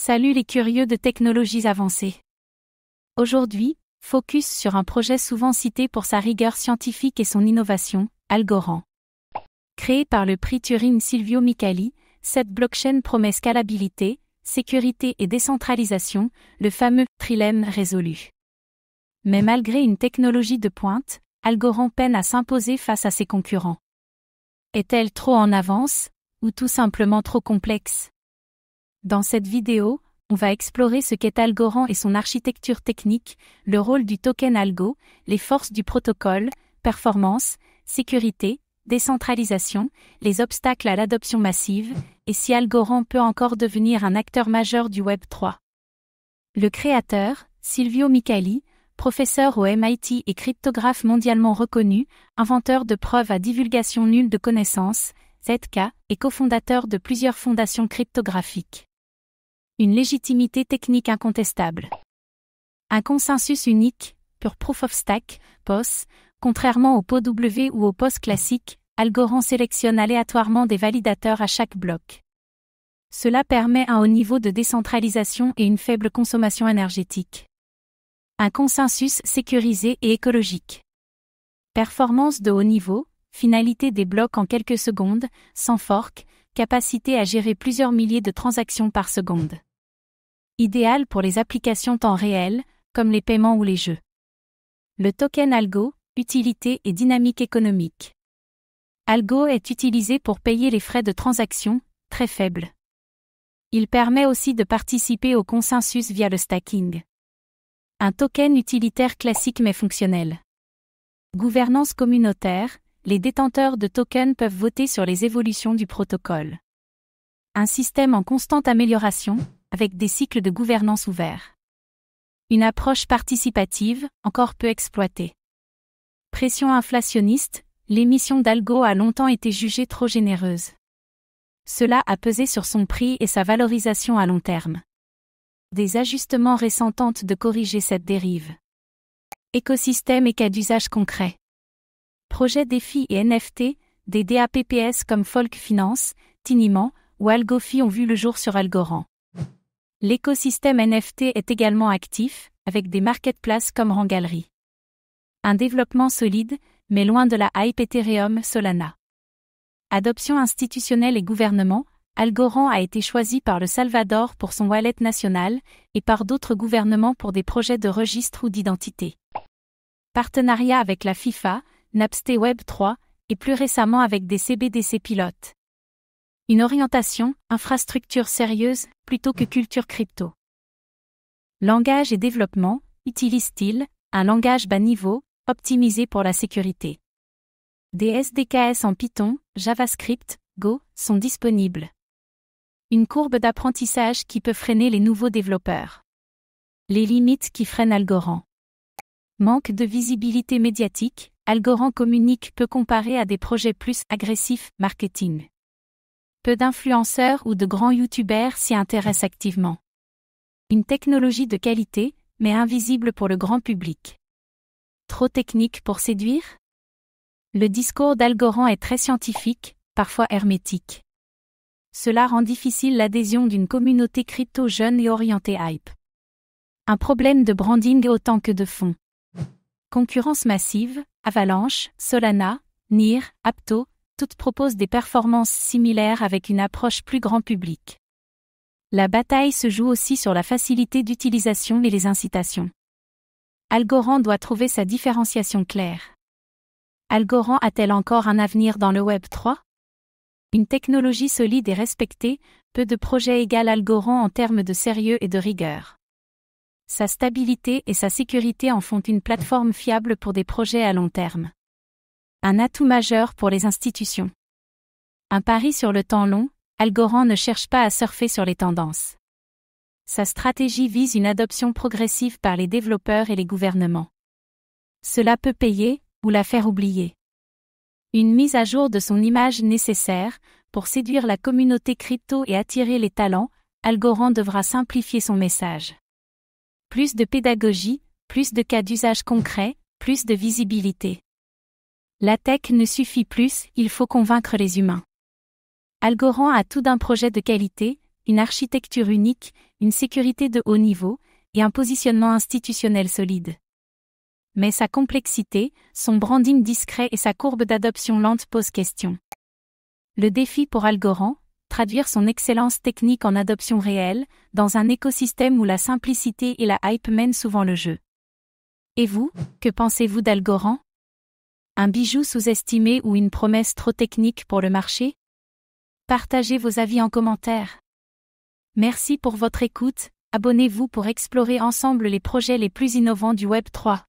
Salut les curieux de technologies avancées. Aujourd'hui, focus sur un projet souvent cité pour sa rigueur scientifique et son innovation, Algorand. Créé par le prix Turing Silvio Micali, cette blockchain promet scalabilité, sécurité et décentralisation, le fameux trilemme résolu. Mais malgré une technologie de pointe, Algorand peine à s'imposer face à ses concurrents. Est-elle trop en avance, ou tout simplement trop complexe? Dans cette vidéo, on va explorer ce qu'est Algorand et son architecture technique, le rôle du token Algo, les forces du protocole, performance, sécurité, décentralisation, les obstacles à l'adoption massive, et si Algorand peut encore devenir un acteur majeur du Web 3. Le créateur, Silvio Micali, professeur au MIT et cryptographe mondialement reconnu, inventeur de preuves à divulgation nulle de connaissances, ZK, et cofondateur de plusieurs fondations cryptographiques. Une légitimité technique incontestable. Un consensus unique, pur proof of stake, POS, contrairement au POW ou au POS classique, Algorand sélectionne aléatoirement des validateurs à chaque bloc. Cela permet un haut niveau de décentralisation et une faible consommation énergétique. Un consensus sécurisé et écologique. Performance de haut niveau, finalité des blocs en quelques secondes, sans fork, capacité à gérer plusieurs milliers de transactions par seconde. Idéal pour les applications temps réel, comme les paiements ou les jeux. Le token Algo, utilité et dynamique économique. Algo est utilisé pour payer les frais de transaction, très faibles. Il permet aussi de participer au consensus via le stacking. Un token utilitaire classique mais fonctionnel. Gouvernance communautaire, les détenteurs de tokens peuvent voter sur les évolutions du protocole. Un système en constante amélioration, avec des cycles de gouvernance ouverts. Une approche participative, encore peu exploitée. Pression inflationniste, l'émission d'Algo a longtemps été jugée trop généreuse. Cela a pesé sur son prix et sa valorisation à long terme. Des ajustements récents tentent de corriger cette dérive. Écosystème et cas d'usage concret. Projets DeFi et NFT, des DApps comme Folk Finance, Tiniment ou AlgoFi ont vu le jour sur Algorand. L'écosystème NFT est également actif, avec des marketplaces comme Rangallery. Un développement solide, mais loin de la hype Ethereum Solana. Adoption institutionnelle et gouvernement, Algorand a été choisi par le Salvador pour son wallet national, et par d'autres gouvernements pour des projets de registre ou d'identité. Partenariat avec la FIFA, Napster Web 3, et plus récemment avec des CBDC pilotes. Une orientation, infrastructure sérieuse, plutôt que culture crypto. Langage et développement, utilise-t-il, un langage bas niveau, optimisé pour la sécurité. Des SDKs en Python, JavaScript, Go, sont disponibles. Une courbe d'apprentissage qui peut freiner les nouveaux développeurs. Les limites qui freinent Algorand. Manque de visibilité médiatique, Algorand communique peu comparé à des projets plus agressifs, marketing. Peu d'influenceurs ou de grands youtubeurs s'y intéressent activement. Une technologie de qualité, mais invisible pour le grand public. Trop technique pour séduire? Le discours d'Algorand est très scientifique, parfois hermétique. Cela rend difficile l'adhésion d'une communauté crypto jeune et orientée hype. Un problème de branding autant que de fond. Concurrence massive, Avalanche, Solana, NIR, Apto, toutes proposent des performances similaires avec une approche plus grand public. La bataille se joue aussi sur la facilité d'utilisation et les incitations. Algorand doit trouver sa différenciation claire. Algorand a-t-elle encore un avenir dans le Web 3? Une technologie solide et respectée, peu de projets égalent Algorand en termes de sérieux et de rigueur. Sa stabilité et sa sécurité en font une plateforme fiable pour des projets à long terme. Un atout majeur pour les institutions. Un pari sur le temps long, Algorand ne cherche pas à surfer sur les tendances. Sa stratégie vise une adoption progressive par les développeurs et les gouvernements. Cela peut payer, ou la faire oublier. Une mise à jour de son image nécessaire, pour séduire la communauté crypto et attirer les talents, Algorand devra simplifier son message. Plus de pédagogie, plus de cas d'usage concrets, plus de visibilité. La tech ne suffit plus, il faut convaincre les humains. Algorand a tout d'un projet de qualité, une architecture unique, une sécurité de haut niveau, et un positionnement institutionnel solide. Mais sa complexité, son branding discret et sa courbe d'adoption lente posent question. Le défi pour Algorand, traduire son excellence technique en adoption réelle, dans un écosystème où la simplicité et la hype mènent souvent le jeu. Et vous, que pensez-vous d'Algorand? Un bijou sous-estimé ou une promesse trop technique pour le marché? Partagez vos avis en commentaire. Merci pour votre écoute, abonnez-vous pour explorer ensemble les projets les plus innovants du Web 3.